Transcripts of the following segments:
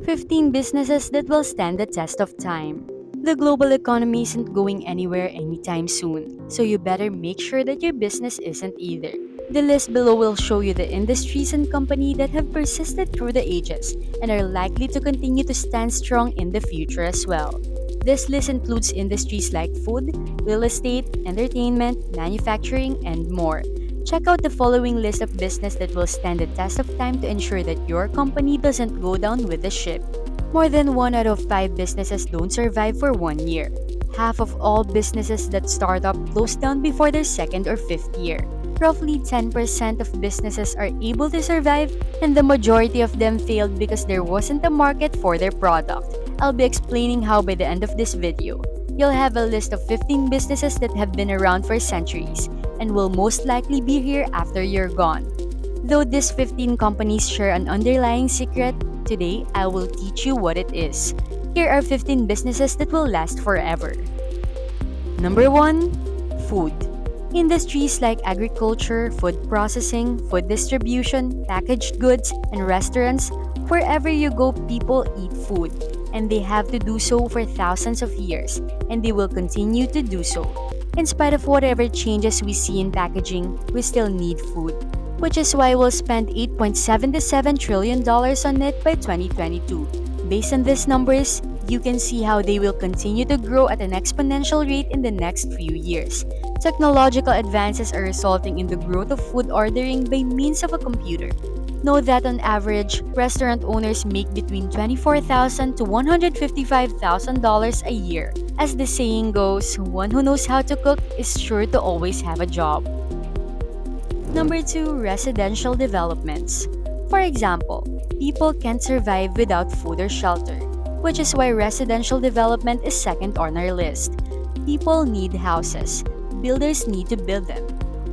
15 businesses that will stand the test of time. The global economy isn't going anywhere anytime soon, so you better make sure that your business isn't either. The list below will show you the industries and companies that have persisted through the ages and are likely to continue to stand strong in the future as well. This list includes industries like food, real estate, entertainment, manufacturing, and more. Check out the following list of business that will stand the test of time to ensure that your company doesn't go down with the ship. More than 1 out of 5 businesses don't survive for 1 year. Half of all businesses that start up close down before their second or fifth year. Roughly 10% of businesses are able to survive, and the majority of them failed because there wasn't a market for their product. I'll be explaining how by the end of this video. You'll have a list of 15 businesses that have been around for centuries and will most likely be here after you're gone. Though these 15 companies share an underlying secret, today I will teach you what it is. Here are 15 businesses that will last forever. Number 1. Food. Industries like agriculture, food processing, food distribution, packaged goods, and restaurants, wherever you go, people eat food. And they have to do so for thousands of years, and they will continue to do so. In spite of whatever changes we see in packaging, we still need food, which is why we'll spend $8.77 trillion on it by 2022. Based on these numbers, you can see how they will continue to grow at an exponential rate in the next few years. Technological advances are resulting in the growth of food ordering by means of a computer. Know that on average, restaurant owners make between $24,000 to $155,000 a year. As the saying goes, one who knows how to cook is sure to always have a job. Number 2. Residential developments. For example, people can't survive without food or shelter, which is why residential development is second on our list. People need houses. Builders need to build them.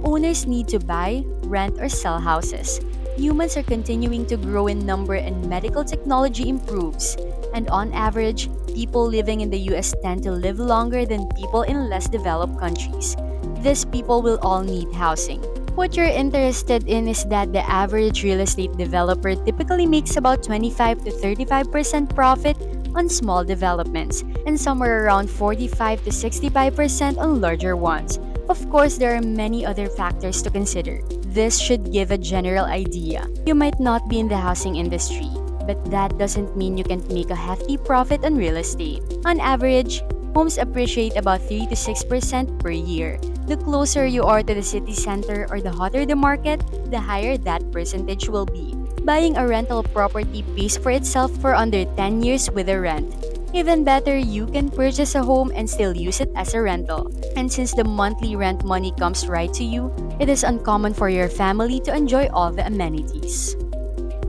Owners need to buy, rent, or sell houses. Humans are continuing to grow in number and medical technology improves. And on average, people living in the US tend to live longer than people in less developed countries. These people will all need housing. What you're interested in is that the average real estate developer typically makes about 25 to 35% profit on small developments and somewhere around 45 to 65% on larger ones. Of course, there are many other factors to consider. This should give a general idea. You might not be in the housing industry, but that doesn't mean you can't make a hefty profit on real estate. On average, homes appreciate about 3 to 6% per year. The closer you are to the city center or the hotter the market, the higher that percentage will be. Buying a rental property pays for itself for under 10 years with a rent. Even better, you can purchase a home and still use it as a rental. And since the monthly rent money comes right to you, it is uncommon for your family to enjoy all the amenities.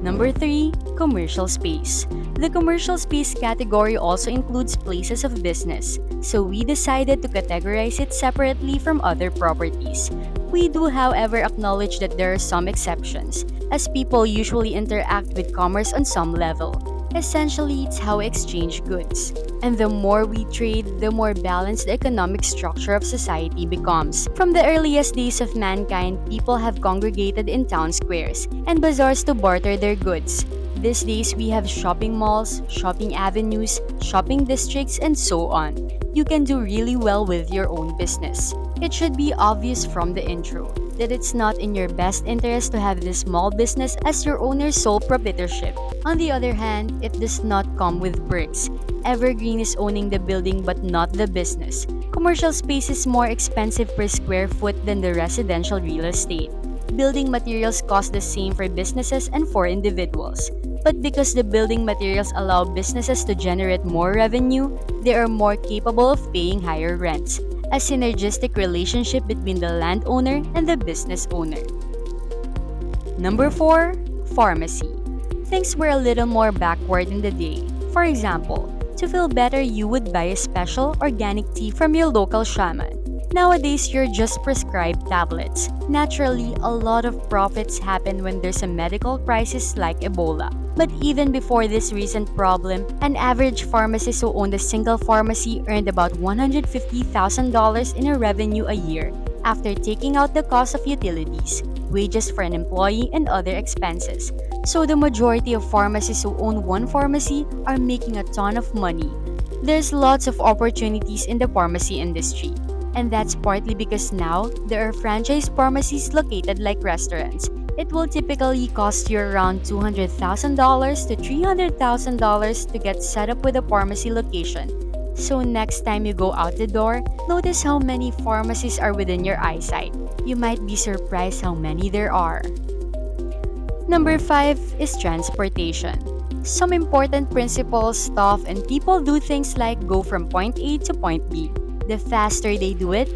Number 3. Commercial space. The commercial space category also includes places of business, so we decided to categorize it separately from other properties. We do, however, acknowledge that there are some exceptions, as people usually interact with commerce on some level. Essentially, it's how we exchange goods. And the more we trade, the more balanced the economic structure of society becomes. From the earliest days of mankind, people have congregated in town squares and bazaars to barter their goods. These days, we have shopping malls, shopping avenues, shopping districts, and so on. You can do really well with your own business. It should be obvious from the intro that it's not in your best interest to have this small business as your owner's sole proprietorship. On the other hand, it does not come with perks. Evergreen is owning the building but not the business. Commercial space is more expensive per square foot than the residential real estate. Building materials cost the same for businesses and for individuals. But because the building materials allow businesses to generate more revenue, they are more capable of paying higher rents. A synergistic relationship between the landowner and the business owner. Number 4. Pharmacy. Things were a little more backward in the day. For example, to feel better, you would buy a special organic tea from your local shaman. Nowadays, you're just prescribed tablets. Naturally, a lot of profits happen when there's a medical crisis like Ebola. But even before this recent problem, an average pharmacist who owned a single pharmacy earned about $150,000 in a revenue a year after taking out the cost of utilities. wages for an employee, and other expenses. So the majority of pharmacists who own one pharmacy are making a ton of money. There's lots of opportunities in the pharmacy industry. And that's partly because now there are franchise pharmacies located like restaurants. It will typically cost you around $200,000 to $300,000 to get set up with a pharmacy location. So next time you go out the door, notice how many pharmacies are within your eyesight. You might be surprised how many there are. Number 5 is transportation. Some important principles, stuff, and people do things like go from point A to point B. The faster they do it,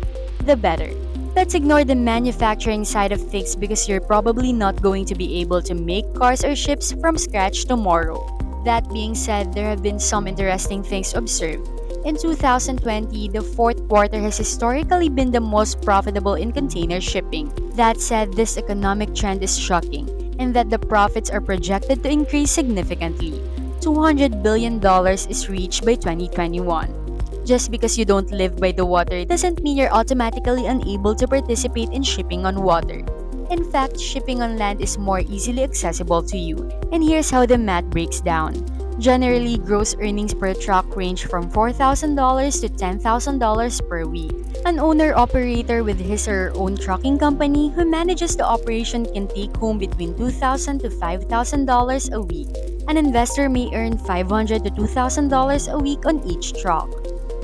the better. Let's ignore the manufacturing side of things because you're probably not going to be able to make cars or ships from scratch tomorrow. That being said, there have been some interesting things observed. In 2020, the fourth quarter has historically been the most profitable in container shipping. That said, this economic trend is shocking, in that the profits are projected to increase significantly. $200 billion is reached by 2021. Just because you don't live by the water doesn't mean you're automatically unable to participate in shipping on water. In fact, shipping on land is more easily accessible to you. And here's how the math breaks down. Generally, gross earnings per truck range from $4,000 to $10,000 per week. An owner-operator with his or her own trucking company who manages the operation can take home between $2,000 to $5,000 a week. An investor may earn $500 to $2,000 a week on each truck.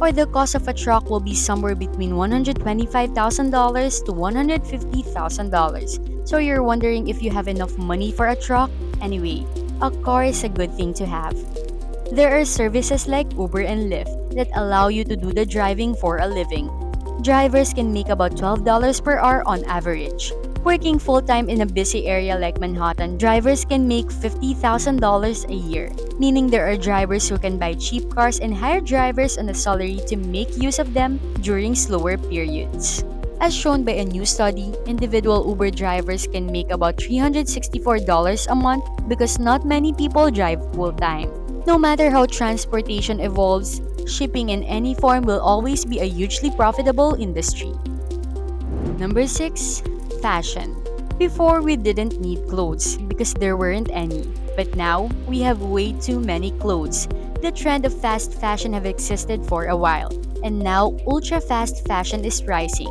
Or the cost of a truck will be somewhere between $125,000 to $150,000. So you're wondering if you have enough money for a truck? Anyway, a car is a good thing to have. There are services like Uber and Lyft that allow you to do the driving for a living. Drivers can make about $12 per hour on average. Working full-time in a busy area like Manhattan, drivers can make $50,000 a year, meaning there are drivers who can buy cheap cars and hire drivers on a salary to make use of them during slower periods. As shown by a new study, individual Uber drivers can make about $364 a month because not many people drive full-time. No matter how transportation evolves, shipping in any form will always be a hugely profitable industry. Number 6. Fashion. Before, we didn't need clothes because there weren't any. But now, we have way too many clothes. The trend of fast fashion have existed for a while, and now ultra-fast fashion is rising.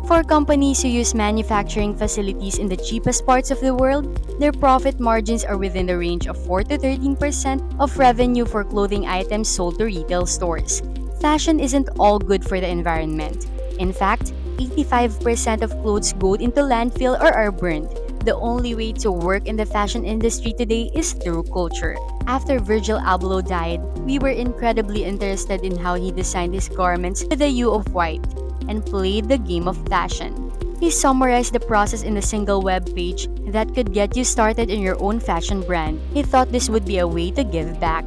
For companies who use manufacturing facilities in the cheapest parts of the world, their profit margins are within the range of 4 to 13% of revenue for clothing items sold to retail stores. Fashion isn't all good for the environment. In fact, 85% of clothes go into landfill or are burned. The only way to work in the fashion industry today is through culture. After Virgil Abloh died, we were incredibly interested in how he designed his garments with a hue of white and played the game of fashion. He summarized the process in a single web page that could get you started in your own fashion brand. He thought this would be a way to give back.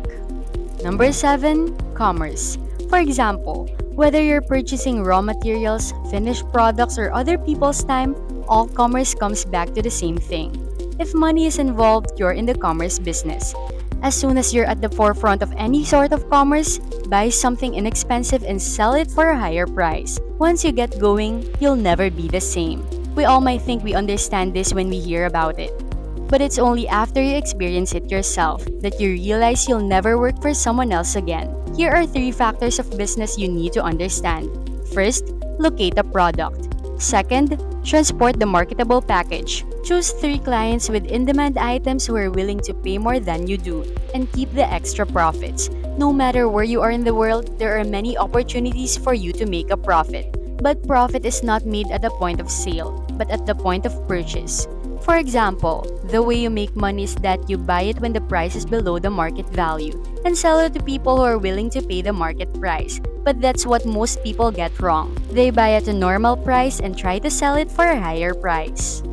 Number 7. Commerce. For example, whether you're purchasing raw materials, finished products, or other people's time, all commerce comes back to the same thing. If money is involved, you're in the commerce business. As soon as you're at the forefront of any sort of commerce, buy something inexpensive and sell it for a higher price. Once you get going, you'll never be the same. We all might think we understand this when we hear about it. But it's only after you experience it yourself that you realize you'll never work for someone else again. Here are 3 factors of business you need to understand. First, locate a product. Second, transport the marketable package. Choose 3 clients with in-demand items who are willing to pay more than you do, and keep the extra profits. No matter where you are in the world, there are many opportunities for you to make a profit. But profit is not made at the point of sale, but at the point of purchase. For example, the way you make money is that you buy it when the price is below the market value and sell it to people who are willing to pay the market price. But that's what most people get wrong. They buy at a normal price and try to sell it for a higher price.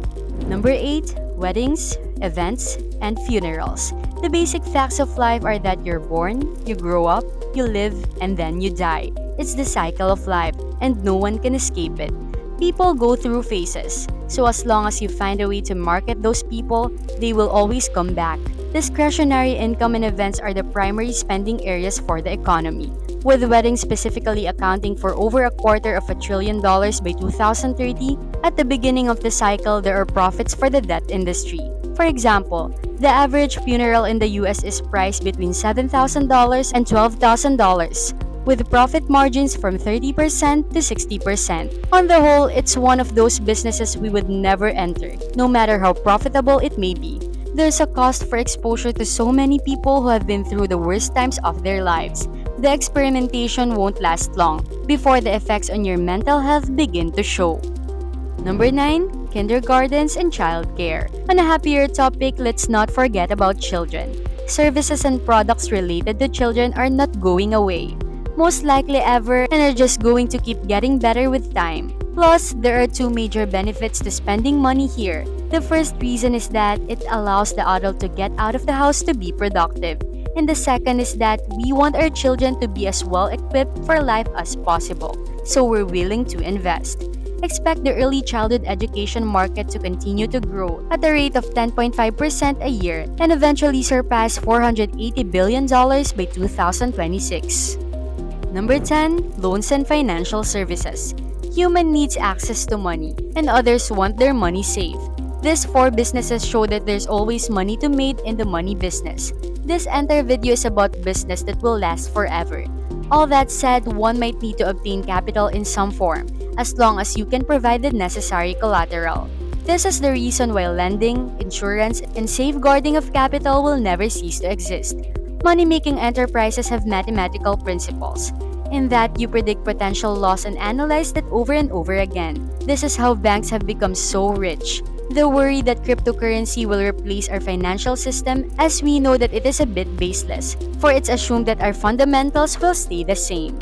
Number 8. Weddings, events, and funerals. The basic facts of life are that you're born, you grow up, you live, and then you die. It's the cycle of life, and no one can escape it. People go through phases, so as long as you find a way to market those people, they will always come back. Discretionary income and events are the primary spending areas for the economy. with weddings specifically accounting for over a quarter of $1 trillion by 2030. At the beginning of the cycle, there are profits for the death industry. For example, the average funeral in the US is priced between $7,000 and $12,000, with profit margins from 30% to 60%. On the whole, it's one of those businesses we would never enter, no matter how profitable it may be. There's a cost for exposure to so many people who have been through the worst times of their lives. The experimentation won't last long before the effects on your mental health begin to show. Number 9. Kindergartens and childcare. On a happier topic, let's not forget about children. Services and products related to children are not going away, most likely ever, and are just going to keep getting better with time. Plus, there are two major benefits to spending money here. The first reason is that it allows the adult to get out of the house to be productive. And the second is that we want our children to be as well equipped for life as possible, so we're willing to invest. Expect the early childhood education market to continue to grow at a rate of 10.5% a year and eventually surpass $480 billion by 2026. Number 10. Loans and financial services. Human needs access to money, and others want their money safe. These four businesses show that there's always money to make in the money business. This entire video is about business that will last forever. All that said, one might need to obtain capital in some form, as long as you can provide the necessary collateral. This is the reason why lending, insurance, and safeguarding of capital will never cease to exist. Money-making enterprises have mathematical principles, in that you predict potential loss and analyze that over and over again. This is how banks have become so rich. The worry that cryptocurrency will replace our financial system, as we know that it is a bit baseless, for it's assumed that our fundamentals will stay the same.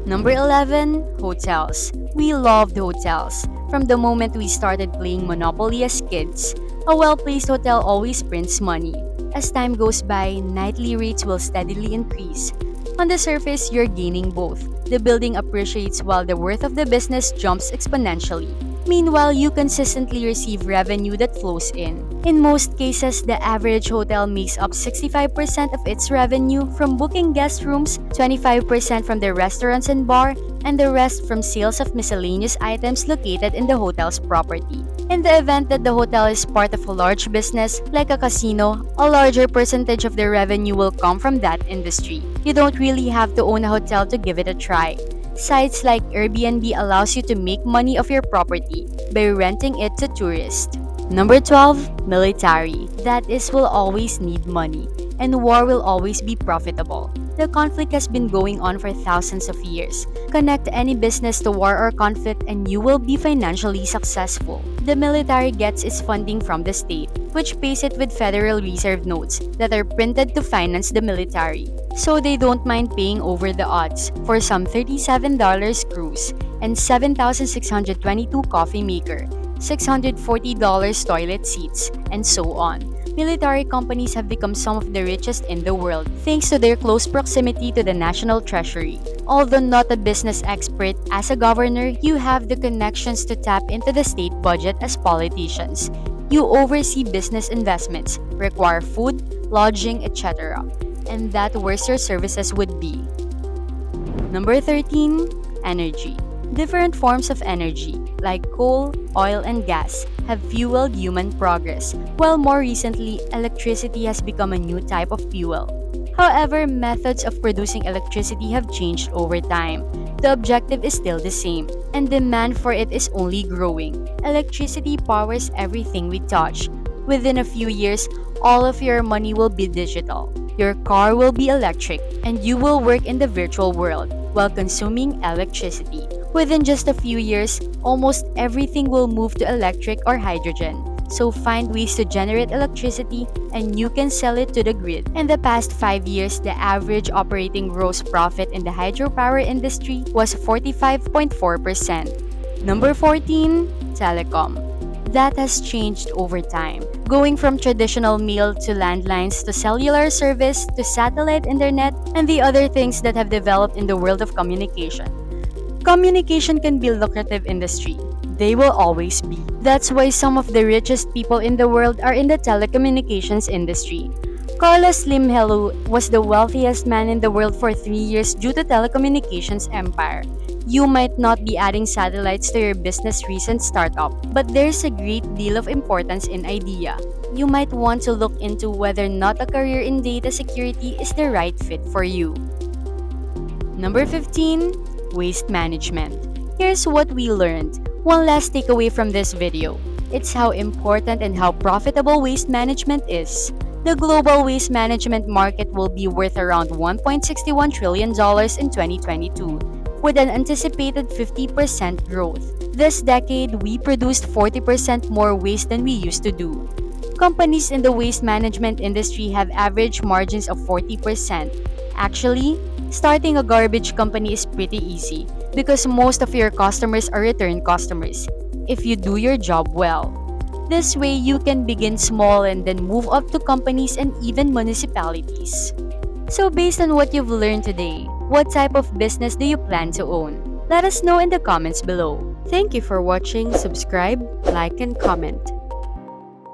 Number 11. Hotels. We loved hotels. From the moment we started playing Monopoly as kids, a well-placed hotel always prints money. As time goes by, nightly rates will steadily increase. On the surface, you're gaining both. The building appreciates while the worth of the business jumps exponentially. Meanwhile, you consistently receive revenue that flows in. In most cases, the average hotel makes up 65% of its revenue from booking guest rooms, 25% from the restaurants and bar, and the rest from sales of miscellaneous items located in the hotel's property. In the event that the hotel is part of a large business, like a casino, a larger percentage of the revenue will come from that industry. You don't really have to own a hotel to give it a try. Sites like Airbnb allows you to make money off your property by renting it to tourists. Number 12. Military. That is, will always need money, and war will always be profitable. The conflict has been going on for thousands of years. Connect any business to war or conflict and you will be financially successful. The military gets its funding from the state, which pays it with Federal Reserve notes that are printed to finance the military. So they don't mind paying over the odds for some $37 cruise and $7,622 coffee maker, $640 toilet seats, and so on. Military companies have become some of the richest in the world thanks to their close proximity to the national treasury. Although not a business expert, as a governor, you have the connections to tap into the state budget as politicians. You oversee business investments, require food, lodging, etc. And that where your services would be. Number 13. Energy. Different forms of energy, like coal, oil, and gas, have fueled human progress, while more recently, electricity has become a new type of fuel. However, methods of producing electricity have changed over time. The objective is still the same, and demand for it is only growing. Electricity powers everything we touch. Within a few years, all of your money will be digital. Your car will be electric, and you will work in the virtual world while consuming electricity. Within just a few years, almost everything will move to electric or hydrogen. So find ways to generate electricity and you can sell it to the grid. In the past 5 years, the average operating gross profit in the hydropower industry was 45.4%. Number 14. Telecom. That has changed over time, going from traditional mail to landlines to cellular service to satellite internet and the other things that have developed in the world of communication. Communication can be a lucrative industry. They will always be. That's why some of the richest people in the world are in the telecommunications industry. Carlos Slim Helú was the wealthiest man in the world for 3 years due to telecommunications empire. You might not be adding satellites to your business recent startup, but there's a great deal of importance in idea. You might want to look into whether or not a career in data security is the right fit for you. Number 15. Waste Management. Here's what we learned. One last takeaway from this video. It's how important and how profitable waste management is. The global waste management market will be worth around $1.61 trillion in 2022, with an anticipated 50% growth. This decade, we produced 40% more waste than we used to do. Companies in the waste management industry have average margins of 40%. Actually, starting a garbage company is pretty easy because most of your customers are return customers if you do your job well. This way, you can begin small and then move up to companies and even municipalities. So, based on what you've learned today, what type of business do you plan to own? Let us know in the comments below. Thank you for watching, subscribe, like, and comment.